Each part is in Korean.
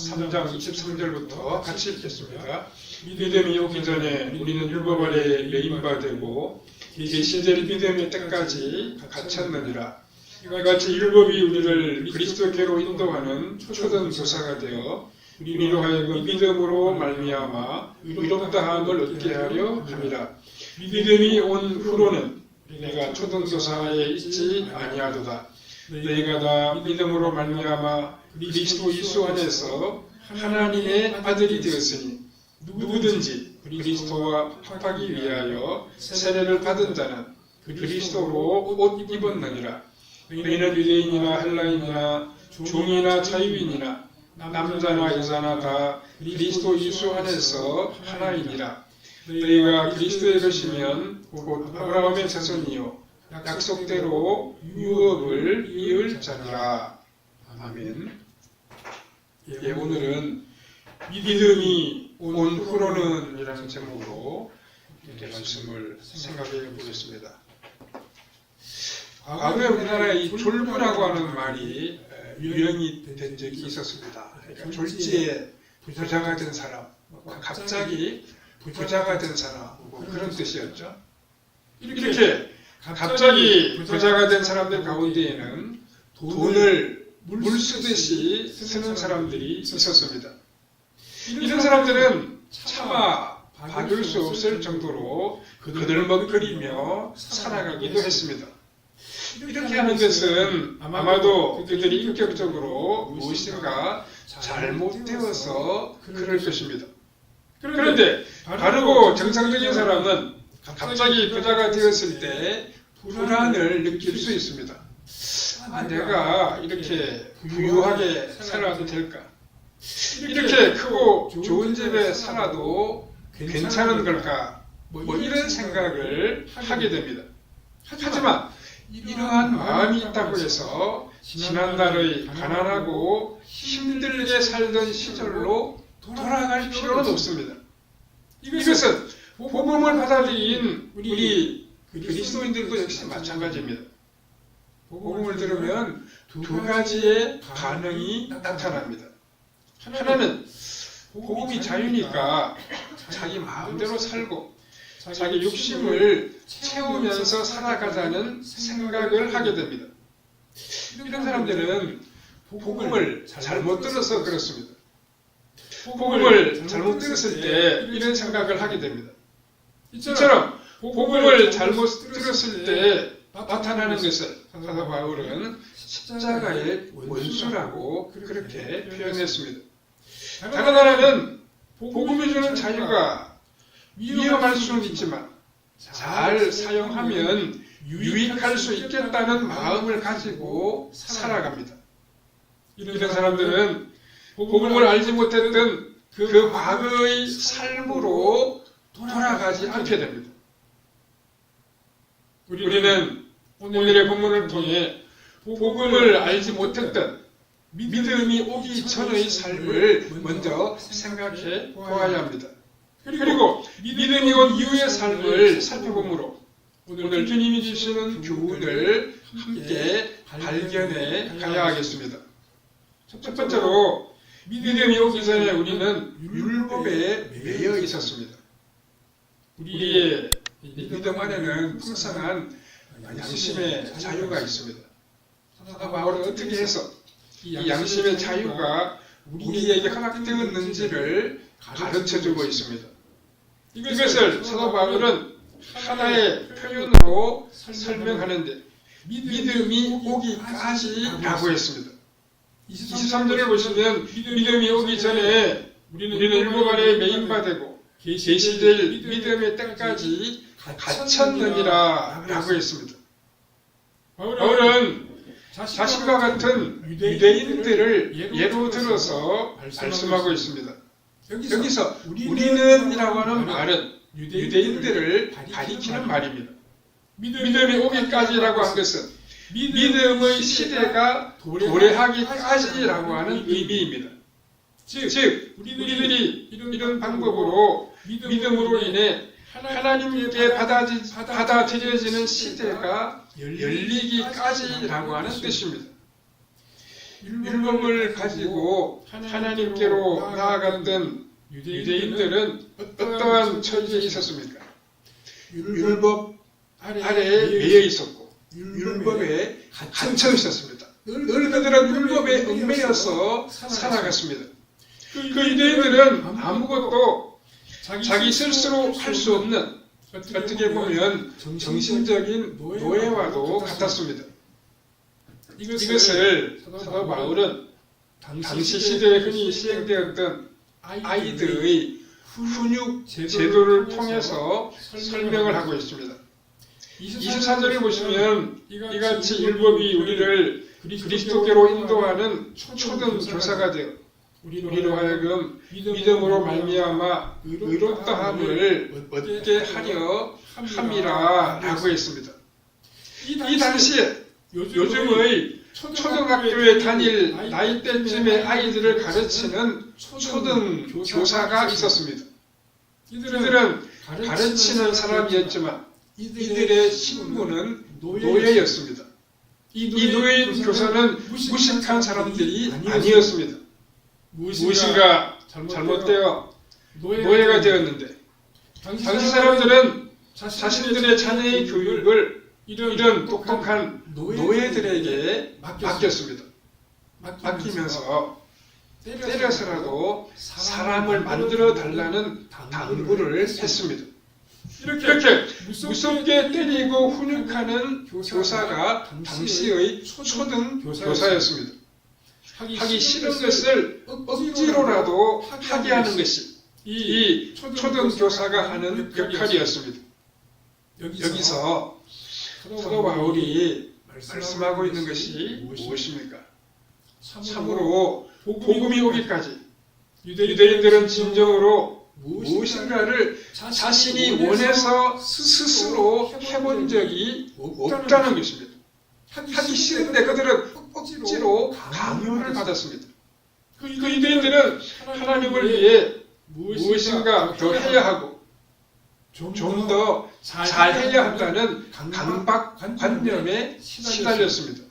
3장 23절부터 같이 읽겠습니다. 믿음이 오기 전에 우리는 율법 아래 매임받고 계시될 믿음의 때까지 갇혔느니라. 이같이 율법이 우리를 그리스도께로 인도하는 초전 조사가 되어 우리로 하여금 믿음으로 말미암아 의롭다함을 얻게 하려 함이라. 믿음이 온 후로는 내가 초전 조사에 있지 아니하도다. 너희가 다 믿음으로 말미암아 그리스도 예수 안에서 하나님의 아들이 되었으니 누구든지 그리스도와 합하기 위하여 세례를 받은 자는 그리스도로 옷 입었느니라. 너희는 유대인이나 헬라인이나 종이나 자유인이나 남자나 여자나 다 그리스도 예수 안에서 하나이니라. 너희가 그리스도의 것이면 곧 아브라함의 자손이요 약속대로 유업을 이을 자니라. 아멘. 오늘은 믿음이 온 후로는 이라는 제목으로 이렇게 말씀을 생각해 보겠습니다. 과거에 우리나라에 이 졸부라고 하는 말이 유행이 된 적이 있었습니다. 그러니까 졸지에 부자가 된 사람, 갑자기 부자가 된 사람, 그런 뜻이었죠. 이렇게 갑자기 부자가 된 사람들 가운데에는 돈을 물 쓰듯이 쓰는 사람들이 있었습니다. 이런 사람들은 차마 받을 수 없을 정도로 그들먹거리며 살아가기도 했습니다. 이렇게 하는 것은 아마도 그들이 인격적으로 무엇인가 잘못되어서 그럴 것입니다. 그런데 바르고 정상적인 사람은 갑자기 부자가 되었을 때 불안을 느낄 수 있습니다. 내가 이렇게 부유하게 살아도 될까? 이렇게 크고 좋은 집에 살아도 괜찮은 걸까? 이런 생각을 하게 됩니다. 하지만 이러한 마음이 있다고 해서 지난날의 가난하고 힘들게 살던 시절로 돌아갈 필요는 없습니다. 이것은 복음을 받아들인 우리 그리스도인들도 역시 마찬가지입니다. 복음을 들으면 두 가지의 반응이 나타납니다. 하나는 복음이 자유니까 자기 마음대로 살고 자기 욕심을 채우면서 살아가자는 생각을 하게 됩니다. 이런 사람들은 복음을 잘못 들어서 그렇습니다. 복음을 잘못 들었을 때 이런 생각을 하게 됩니다. 이처럼 복음을 잘못 들었을 때 나타나는 것을 사도 바울은 십자가의 원수라고 그렇게 표현했습니다. 다른 하나는 복음이 주는 자유가 위험할 수는 있지만 잘 사용하면 유익할 수 있겠다는 마음을 가지고 살아갑니다. 이런 사람들은 복음을 알지 못했던 그 과거의 삶으로 돌아가지 않게 됩니다. 우리는 오늘의 본문을 통해 복음을 알지 못했던 믿음이 오기 전의 삶을 먼저 생각해 보아야 합니다. 그리고 믿음이 온 이후의 삶을 살펴보므로 오늘 주님이 주시는 교훈을 함께 발견해 가야 하겠습니다. 첫 번째로 믿음이 오기 전에 우리는 율법에 매여 있었습니다. 우리의 믿음 안에는 풍성한 양심의 자유가 있습니다. 사도 바울은 어떻게 해서 이 양심의 자유가 우리에게 허락되었는지를 가르쳐주고 있습니다. 이것을 사도 바울은 하나의 표현으로 설명하는데 믿음이 오기까지라고 했습니다. 23절을 보시면 믿음이 오기 전에 우리는 율법 아래 매임받고 계시될 믿음의 때까지 갇혔느니라 라고 했습니다. 바울은 자신과 같은 유대인들을 예로 들어서 말씀하고 있습니다. 여기서 우리는 이라고 하는 말은 유대인들을 가리키는 말입니다. 믿음이 오기까지라고 한 것은 믿음의 시대가 도래하기까지라고 하는 의미입니다. 즉 우리들이 이런 방법으로 믿음으로 인해 하나님께 받아들여지는 시대가 열리기까지라고 하는 뜻입니다. 율법을 가지고 하나님께로 나아갔던 유대인들은 어떠한 처지에 있었습니까? 율법 아래에 매여 있었고 율법에 갇혀 있었습니다. 늘 그들은 율법에 얽매여서 살아갔습니다. 그 유대인들은 아무것도 자기 스스로 할 수 없는, 어떻게 보면 정신적인 노예와도 같았습니다. 이것을 사도 바울은 당시 시대에 흔히 시행되었던 아이들의 훈육 제도를 통해서 설명을 하고 있습니다. 24절을 보시면 이같이 율법이 우리를 그리스도께로 인도하는 초등 교사가 되어 우리로 하여금 믿음으로 말미암아 의롭다함을 얻게 하려 함이라 라고 했습니다. 이 당시에 요즘의 초등학교에 다닐 나이대쯤의 아이들을 가르치는 초등교사가 있었습니다. 이들은 가르치는 사람이었지만 이들의 신분은 노예였습니다. 이 노예인 교사는 무식한 사람들이 아니었습니다. 무엇인가 잘못되어 노예가 되었는데 당시 사람들은 자신들의 자녀의 교육을 이런 똑똑한 노예들에게 맡겼습니다. 맡기면서 때려서라도 사람을 만들어 달라는 당부를 했습니다. 이렇게 무섭게 때리고 훈육하는 교사가 당시의 초등 교사였습니다. 하기 싫은 것을 억지로라도 하게 하는 것이 이 초등 교사가 하는 역할이었습니다. 여기서 사도 바울이 말씀하고 있는 것이 무엇입니까? 참으로 복음이 오기까지 유대인들은 진정으로 무엇인가를 자신이 원해서 스스로 해본 적이 없다는 것입니다. 하기 싫은데 그들은 억지로 강요를 받았습니다. 그 유대인들은 하나님을 위해 무엇인가 더 해야 하고 좀 더 잘해야 한다는 강박관념에 시달렸습니다.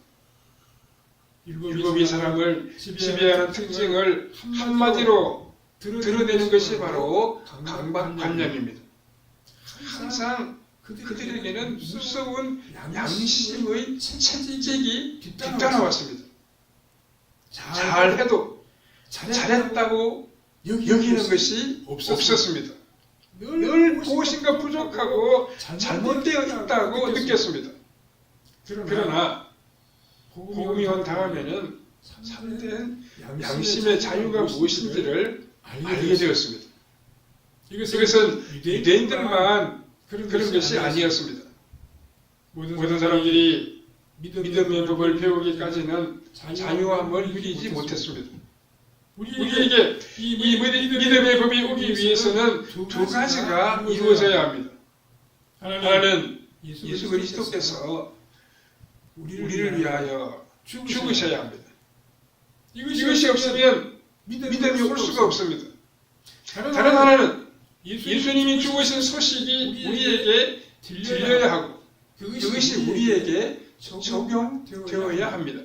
율법이 사람을 지배하는 특징을 한마디로 드러내는 것이 바로 강박관념입니다. 항상 그들에게는 무서운 양심의 채찍이 뒤따라왔습니다. 잘해도 잘했다고 여기는 것이 없었습니다. 늘 무엇인가 부족하고 잘못되어 있다고 느꼈습니다. 그러나 복음이 온 다음에는 참된 양심의 자유가 무엇인지를 알게 되었습니다. 이것은 유대인들만 그런 것이 아니었습니다. 모든 사람들이 믿음의 법을 배우기까지는 자유함을 누리지 못했습니다. 우리에게 이 믿음의 법이 오기 위해서는 두 가지가 이루어져야 합니다. 하나는 예수 그리스도께서 우리를 위하여 죽으셔야 합니다. 이것이 없으면 믿음이 올 수가 없습니다. 다른 하나는 예수님이 죽으신 소식이 우리에게 들려야 하고 그것이 우리에게 적용되어야 합니다.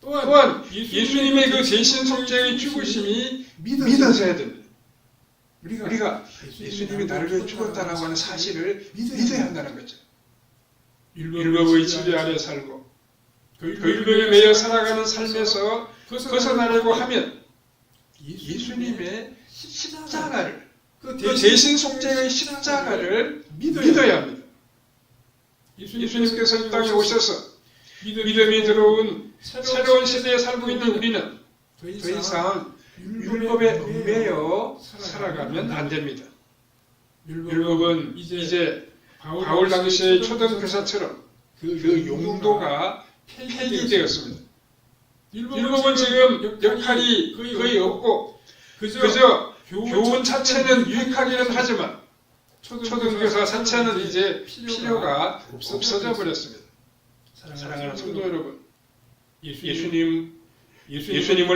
또한 예수님의 그 대신 속죄의 죽으심이 믿어져야 됩니다. 우리가 예수님이 나를 위해 죽었다라고 하는 사실을 믿어야 한다는 거죠. 율법의 지배 아래 살고 그 율법에 매여 살아가는 삶에서 벗어나려고 하면 예수님의 십자가를, 그 대신 속죄의 십자가를 믿어야 합니다. 예수님께서 이 땅에 오셔서 믿음이 들어온 새로운 시대에 살고 있는 우리는 더 이상 율법에 얽매여 살아가면 안 됩니다. 율법은 이제 바울 당시의 초등교사처럼 그 용도가 폐기되었습니다. 율법은 지금 역할이 거의 없고 그저 교훈 자체는 유익하기는 하지만 초등교사 자체는 이제 필요가 없어져 버렸습니다. 사랑하는 성도 여러분, 예수님을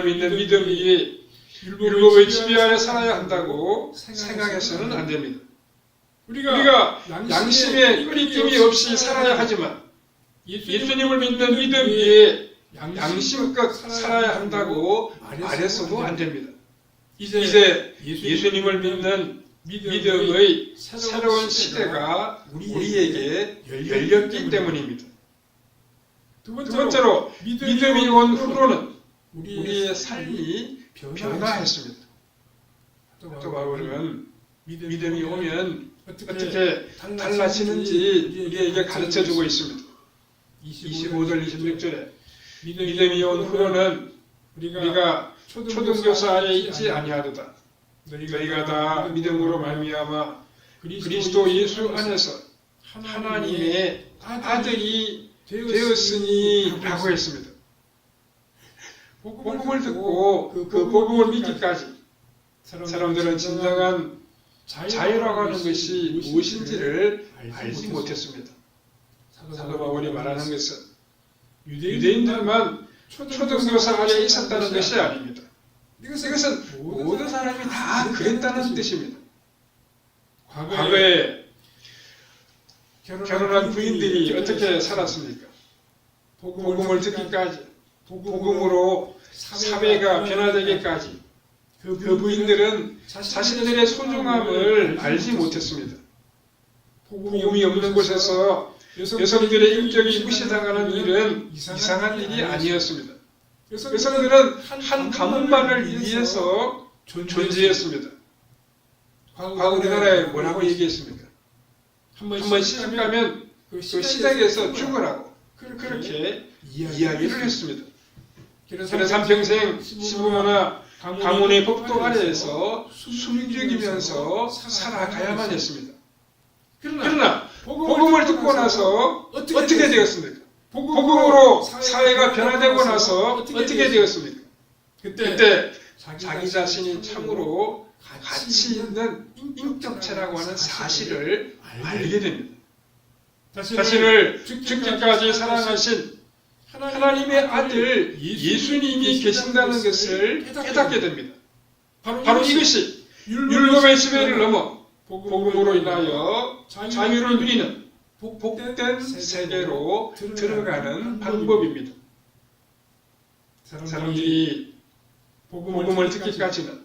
믿는 믿음이 율법의 지배 아래 살아야 한다고 생각해서는 안 됩니다. 우리가 양심의 끄리낌이 없이 살아야 하지만 예수님을 믿는 믿음 위에 양심껏 살아야 한다고 말해서도 안 됩니다. 이제 예수님을 믿는 믿음의 새로운 시대가 우리에게 열렸기 때문입니다. 두 번째로 믿음이 온 후로는 우리의 삶이 변화했습니다. 또 바울은 믿음이 오면 어떻게 달라지는지 우리에게 가르쳐주고 있습니다. 25절 26절에 믿음이 온 후로는 우리가 초등교사 아래 있지 아니하도다. 너희가 다 믿음으로 말미암아 그리스도 예수 안에서 하나님의 아들이 되었으니 라고 했습니다. 복음을 듣고 그 복음을 믿기까지 사람들은 진정한 자유라고 하는 것이 무엇인지를 알지 못했습니다. 사도 바울이 말하는 것은 유대인들만 초등교사 아래 있었다는 것이 아닙니다. 이것은 모든 사람이 다 그랬다는 뜻입니다. 과거에 결혼한 부인들이 어떻게 살았습니까? 복음을 듣기까지, 복음으로 사회가 변화되기까지 그 부인들은 자신들의 소중함을 알지 못했습니다. 복음이 없는 곳에서 여성들의 인격이 무시당하는 일은 이상한 일이 아니었습니다. 여성들은 한 가문만을 위해서 존재했습니다. 과거 우리나라에 뭐라고 얘기했습니까? 한번 시집 가면 그 시댁에서 죽으라고 그렇게 이야기를 했습니다. 그래서 한평생 시부모나 가문의 법도 아래에서 숨죽이면서 살아가야만 했습니다. 그러나 복음을 듣고 나서 어떻게 되었습니까? 복음으로 사회가 변화되고 나서 어떻게 되었습니까? 그때 자기 자신이 참으로 가치 있는 인격체라고 하는 사실을 알게 됩니다. 자신을 죽기까지 사랑하신 하나님의 아들 예수님이 계신다는 것을 깨닫게 됩니다. 바로 이것이 율법의 지배를 넘어 복음으로 인하여 자유를 누리는 복된 세계로 들어가는 방법입니다. 사람들이 복음을 듣기까지는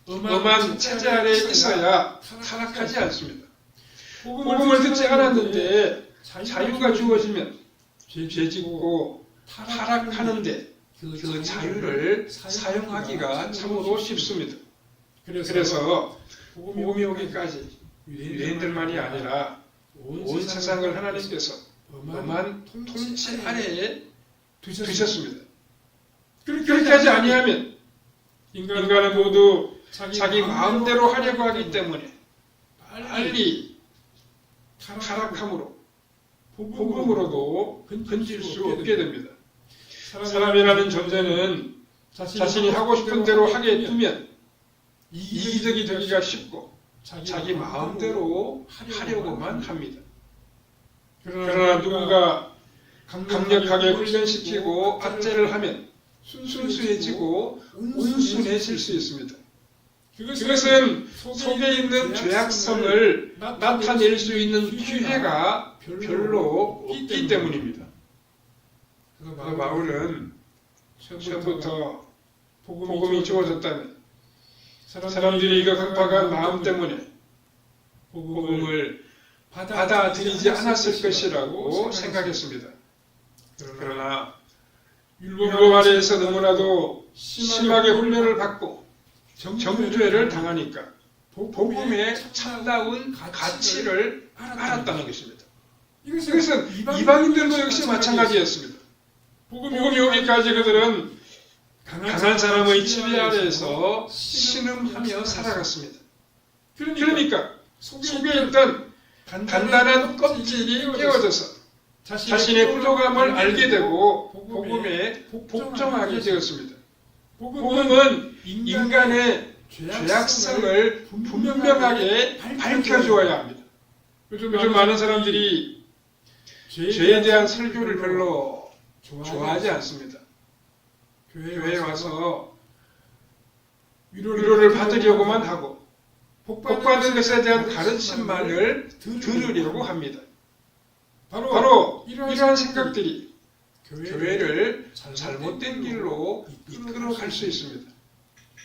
엄한 체제 아래 있어야 타락하지 않습니다. 복음을 듣지 않았는데 자유가 주어지면 죄짓고 타락하는데 그 자유를 사용하기가 참으로 쉽습니다. 그래서 복음이 오기까지 유대인들만이 아니라 온 세상을 하나님께서 엄한 통치 아래에 두셨습니다. 그렇게 하지 아니하면 인간은 모두 자기 마음대로 하려고 하기 때문에 빨리 타락함으로 복음으로도 건질 수 없게 됩니다. 사람이라는 존재는 자신이 하고 싶은 대로 하게 두면 이기적이 되기가 쉽고 자기 마음대로 하려고만 합니다. 그러나 누군가 강력하게 훈련시키고 압제를 하면 순수해지고 온순해질 수 있습니다. 그것은 속에 있는 죄악성을 나타낼 수 있는 기회가 별로 없기 때문입니다. 그래서 바울은 처음부터 복음이 주어졌다면 사람들이 이거 급박한 마음 때문에 복음을 받아들이지 않았을 것이라고 생각했습니다. 그러나 율법 아래에서 너무나도 심하게 훈련을 받고 정죄를 당하니까 복음의 참다운 가치를 알았다는 것입니다. 이것은 이방인들도 역시 마찬가지였습니다. 복음이 오기까지 그들은 강한 사람의 지배 아래에서 신음하며 살아갔습니다. 그러니까 속에 있던 단단한 껍질이 깨어져서 자신의 부족함을 알게 되고 복음에 복종하게 되었습니다. 복음은 인간의 죄악성을 분명하게 밝혀주어야 합니다. 요즘 많은 사람들이 죄에 대한 설교를 별로 좋아하지 않습니다. 교회에 와서 위로를 받으려고만 하고 복받은 것에 대한 가르침만을 들으려고 합니다. 바로 이러한 생각들이 교회를 잘못된 길로 이끌어갈 수 있습니다.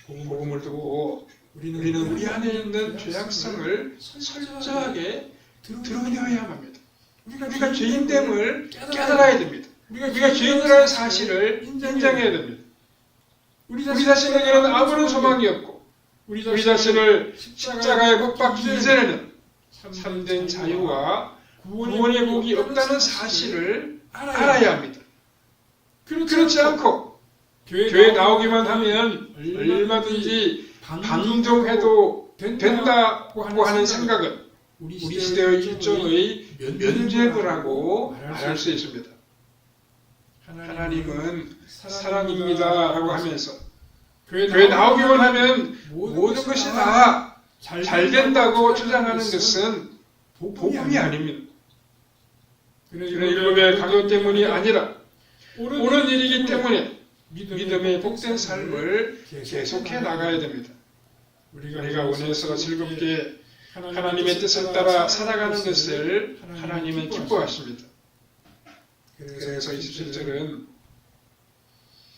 복음을 듣고 우리는 우리 안에 있는 죄악성을 철저하게 드러내어야 합니다. 우리가 죄인됨을 깨달아야 됩니다. 우리가 죄인이라는 사실을 인정해야 됩니다. 우리 자신에게는 아무런 소망이 없고 우리 자신을 십자가에 못 박기 이전에는 참된 자유와 구원의 복이 없다는 사실을 알아야 합니다. 그렇지 않고 교회 나오기만 하면 얼마든지 방종해도 된다고 하는 생각은 우리 시대의 일종의 면죄부라고 말할 수 있습니다. 하나님은 사랑입니다 라고 하면서 교회 나오기만 하면 모든 것이 다 잘 된다고 주장하는 것은 복음이 아닙니다. 율법의 강요 때문이 아니라 옳은 일이기 때문에 믿음의 복된 삶을 계속해 나가야 됩니다. 우리가 원해서 즐겁게 하나님의 뜻을 따라 살아가는 것을 하나님은 기뻐하십니다. 그래서 27절은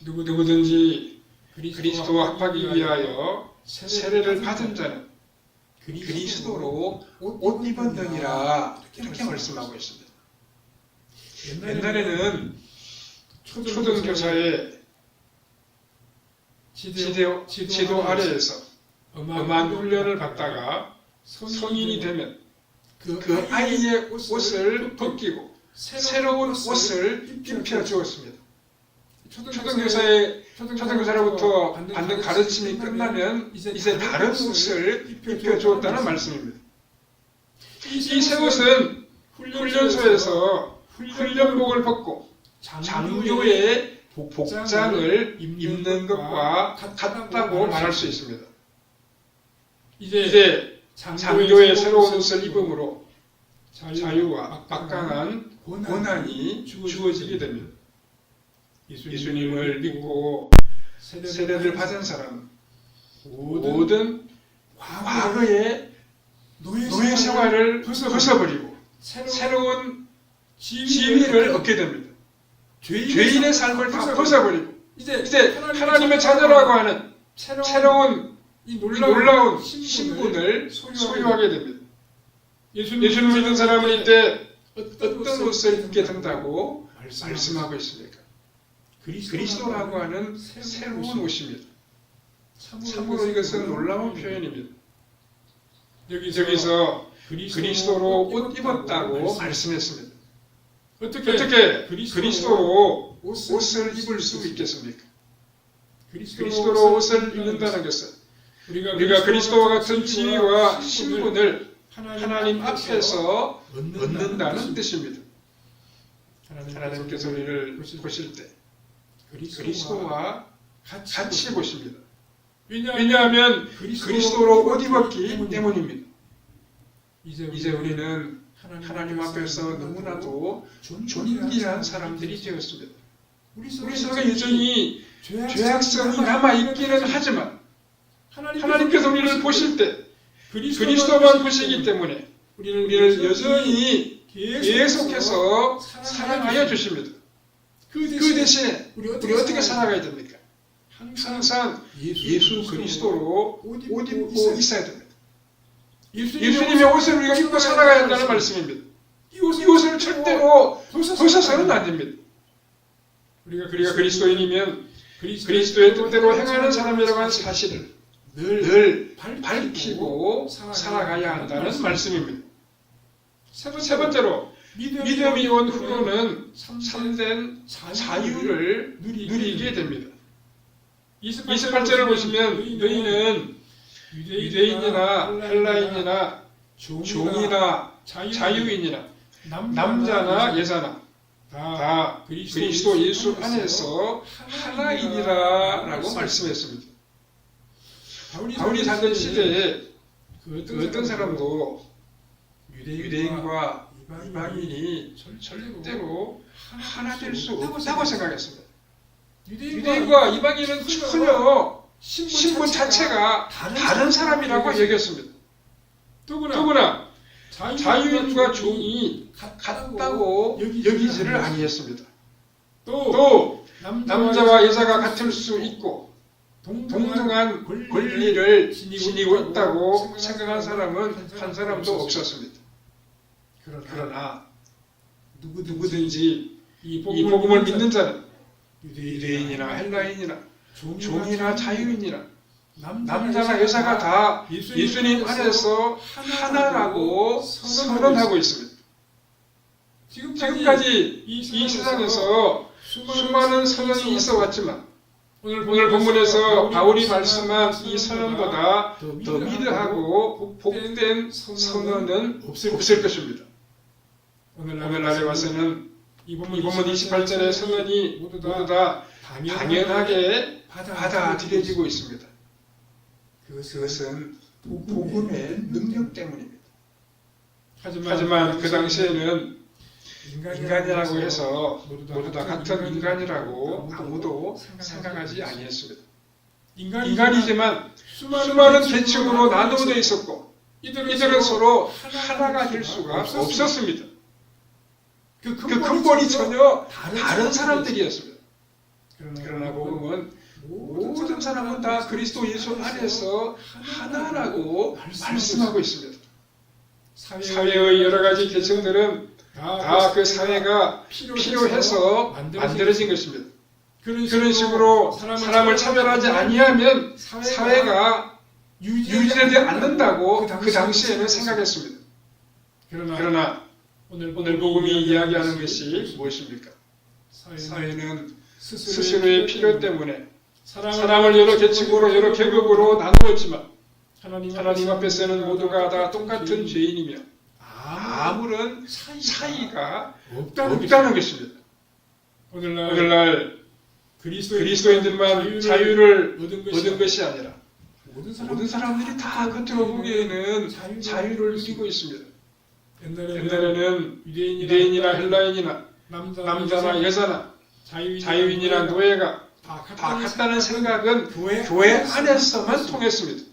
누구든지 그리스도와 합하기 위하여 세례를 받은 자는 그리스도로 옷 입었느니라 이렇게 말씀하고 있습니다. 옛날에는 초등교사의 지도 아래에서 엄한 훈련을 받다가 성인이 되면 그 아이의 옷을 벗기고 새로운 옷을 입혀 주었습니다. 초등교사로부터 받는 가르침이 끝나면 이제 다른 옷을 입혀 주었다는 말씀입니다. 이 새 옷은 훈련소에서 훈련복을 벗고 장교의 복장을 입는 것과 같다고 말할 수 있습니다. 이제 장교의 새로운 옷을 입음으로 자유와 막강한 권한이 주어지게 됩니다. 예수님을 믿고 세례를 받은 사람은 모든 과거의 노예 생활을 벗어버리고 새로운 지위를 얻게 됩니다. 죄인의 삶을 다 벗어버리고 이제 하나님의 자녀라고 하는 새로운 이 놀라운 신분을 소유하게 됩니다. 예수님을 믿는 사람은 이때 어떤 옷을 입게 된다고 말씀하고 있습니까? 그리스도라고 하는 새로운 옷입니다. 참으로 이것은 놀라운 표현입니다. 여기서 그리스도로 옷 입었다고 말씀했습니다. 어떻게 그리스도로 옷을 입을 수 있겠습니까? 그리스도로 옷을 입는다는 것은 우리가 그리스도와 같은 지위와 신분을 하나님 앞에서 얻는다는 뜻입니다. 하나님께서 우리를 보실 때 그리스도와 같이 보십니다. 왜냐하면 그리스도로 옷 입었기 때문입니다. 이제 우리는 하나님 앞에서 너무나도 존귀한 사람들이 되었습니다. 우리 속에 여전히 죄악성이 남아있기는 하지만 하나님께서 우리를 보실 때 그리스도만 보시기 때문에 우리를 여전히 계속해서 사랑하여 주십니다. 그 대신에 우리 어떻게 살아가야 됩니까? 항상 예수 그리스도로 옷 입고 있어야 됩니다. 예수님의 옷을 우리가 입고 살아가야 한다는 말씀입니다. 이 옷을 절대로 벗어서는 안 됩니다. 우리가 그리스도인이면 그리스도의 뜻대로 행하는 사람이라고 하는 사실을 늘 밝히고 살아가야 한다는 말씀입니다. 세 번째로 믿음이 온 후로는 참된 자유를 누리게 됩니다. 28절을 보시면 너희는 유대인이나 헬라인이나 종이나 자유인이나 남자나 여자나 다 그리스도 예수 안에서 하나이니라 라고 말씀했습니다. 바울이 살던 시대에 그 어떤 사람도 유대인과 이방인이 절대로 하나 될 수 없다고 생각했습니다. 유대인과 이방인은 전혀 신분 자체가 다른 사람이라고 여겼습니다. 더구나 자유인과 종이 같다고 여기지를 아니했습니다. 또 남자와 여자가 같을 수 있고 동등한 권리를 지니고 있다고 생각한 사람은 한 사람도 없었습니다. 그러나 누구든지 이 복음을 믿는 자는 유대인이나 헬라인이나 종이나 자유인이나 남자나 여자가 다 예수님 안에서 하나라고 선언하고 있습니다. 지금까지 이 세상에서 수많은 선언이 있어 왔지만 오늘 본문에서 바울이 말씀한 이 선언보다 더 위대하고 복된 선언은 없을 것입니다. 오늘날에 와서는 이 본문 28절의 선언이 모두 다 당연하게 받아들여지고 있습니다. 그것은 복음의 능력 때문입니다. 하지만 그 당시에는 인간이라고 해서 모두 다 같은 인간이라고 아무도 생각하지 아니했습니다. 인간이지만 수많은 계층으로 나누어져 있었고 이들은 서로 하나가 될 수가 없었습니다. 그 근본이 전혀 다른 사람들이었습니다. 그러나 복음은 모든 사람은 다 그리스도 예수 안에서 하나라고 말씀하고 있습니다. 사회의 여러 가지 계층들은 다 그 사회가 필요해서 만들어진 것입니다. 그런 식으로 사람을 차별하지 아니하면 사회가 유지되지 않는다고 그 당시에는 생각했습니다. 그러나 오늘 복음이 이야기하는 것이 무엇입니까? 사회는 스스로의 필요 때문에 사람을 여러 계층으로 여러 계급으로 나누었지만 하나님 앞에서는 모두가 다 똑같은 죄인이며 아무런 차이가 없다는 것입니다. 오늘날 그리스도인들만 자유를 얻은 것이 아니라 모든 사람들이 다 겉으로 보기에는 자유를 누리고 있습니다. 옛날에는 유대인이나 헬라인이나 남자나 여자나 자유인이나 노예가 다 같다는 생각은 교회 안에서만 통했습니다.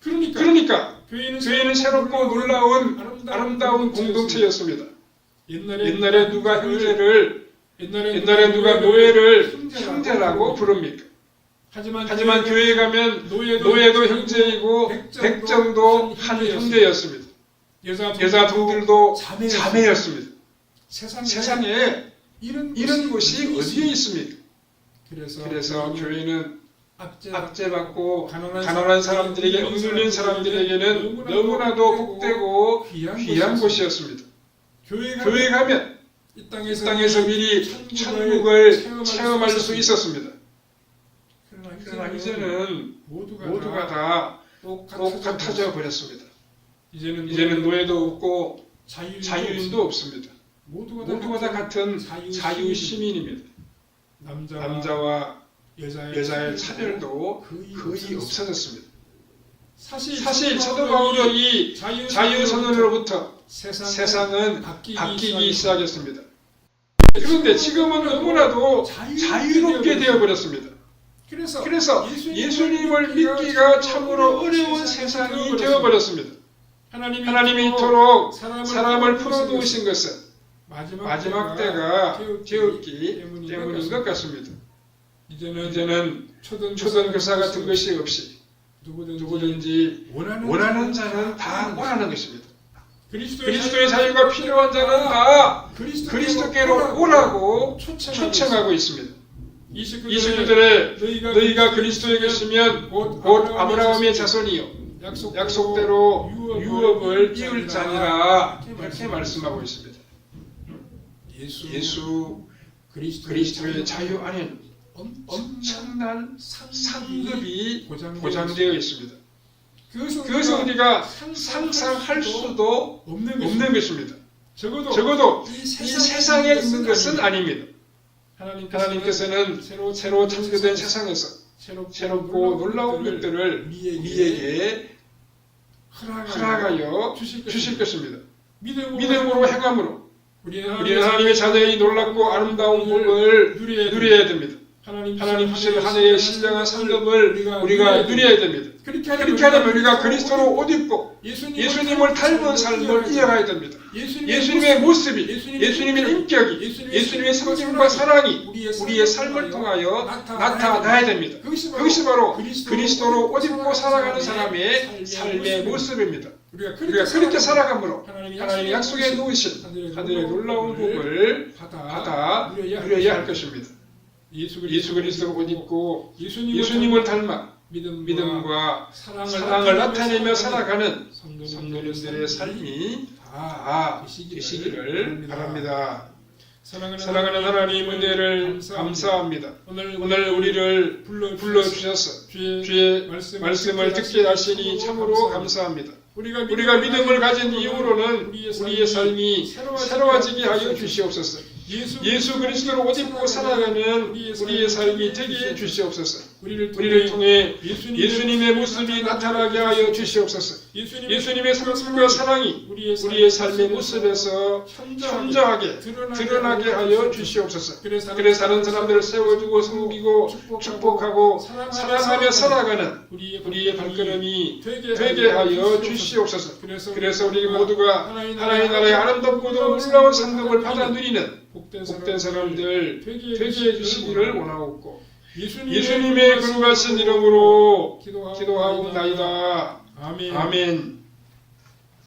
그러니까 교회는 새롭고 놀라운 아름다운 공동체였습니다. 옛날에 누가 노예를 형제라고 부릅니까? 하지만 교회에 가면 노예도 형제이고 백정도 한 형제였습니다. 여자들도 자매였습니다. 세상에 이런 곳이 어디에 있습니까? 그래서 교회는 압제받고 가난한 사람들에게 억눌린 사람들에게는 너무나도 복되고 귀한 곳이었습니다. 교회 가면 이 땅에서 미리 천국을 체험할 수 있었습니다. 그러나 이제는 모두가 다 똑같아져 버렸습니다. 이제는 노예도 없고 자유인도 없습니다. 모두가 다 같은 자유 시민입니다. 남자와 여자의 차별도 거의 없어졌습니다. 사실 사도 바울의 이 자유 선언으로부터 세상은 바뀌기 시작했습니다. 그런데 지금은 너무나도 자유롭게 되어버렸습니다. 그래서 예수님을 믿기가 참으로 어려운 세상이 되어버렸습니다. 하나님이 이토록 사람을 풀어놓으신 것은 마지막 때가 되었기 때문인 것 같습니다. 이제는 초던 교사 같은 것이 없이 누구든지 원하는 자는 다 오라는 것입니다. 그리스도의 자유가 필요한 자는 다 그리스도께로 오라고 초청하고 있습니다. 29절에 너희가 그리스도에 계시면 곧 아브라함의 자손이요 약속대로 유업을 이을 자니라 이렇게 말씀하고 있습니다. 예수 그리스도의 자유 안에는 엄청난 상급이 보장되어 있습니다. 그것은 우리가 상상할 수도 없는 것입니다. 적어도 이 세상에 있는 것은 아닙니다. 하나님께서는 새로 창조된 세상에서 새롭고 놀라운 것들을 우리에게 허락하여 주실 것입니다. 믿음으로 행함으로 우리는 하나님의 자녀의 놀랍고 아름다운 복을 누려야 됩니다. 하나님 주시는 한 해의 신령한 상급을 우리가 누려야 됩니다. 그렇게 하려면 우리가 그리스도로 옷 입고 예수님을 닮은 삶을 이어가야 됩니다. 예수님의 모습이, 예수님의 인격이, 예수님의 성김과 사랑이 우리의 삶을 통하여 나타나야 됩니다. 그것이 바로 그리스도로 옷 입고 살아가는 사람의 삶의 모습입니다. 우리가 그렇게 살아감으로 하나님의 약속에 놓으신 하늘의 놀라운 복을 받아 누려야 할 것입니다. 예수 그리스도로 옷 입고 예수님을 닮아 믿음과 사랑을 나타내며 살아가는 성도님들의 삶이 다 되시기를 바랍니다. 사랑하는 하나님, 은혜를 감사합니다. 오늘 우리를 불러주셔서 주의 말씀을 듣게 하시니 참으로 감사합니다. 우리가 믿음을 가진 이후로는 우리의 삶이 새로워지게 하여 주시옵소서. 예수 그리스도로 옷 입고 살아가는 우리의 삶이 되게 해 주시옵소서. 우리를 통해 예수님의 모습이 나타나게 하여 주시옵소서. 예수님의 삶과 사랑이 우리의 삶의 모습에서 현저하게 드러나게 하여 주시옵소서. 그래서 다른 사람들을 세워주고 섬기고 축복하고 사랑하며 살아가는 우리의 발걸음이 되게 하여 주시옵소서. 그래서 우리 모두가 하나님 나라의 아름답고도 놀라운 상급을 받아 누리는 복된 사람들 되게 해주시기를 원하옵고 예수님의 거룩하신 이름으로 기도하옵나이다. 아멘.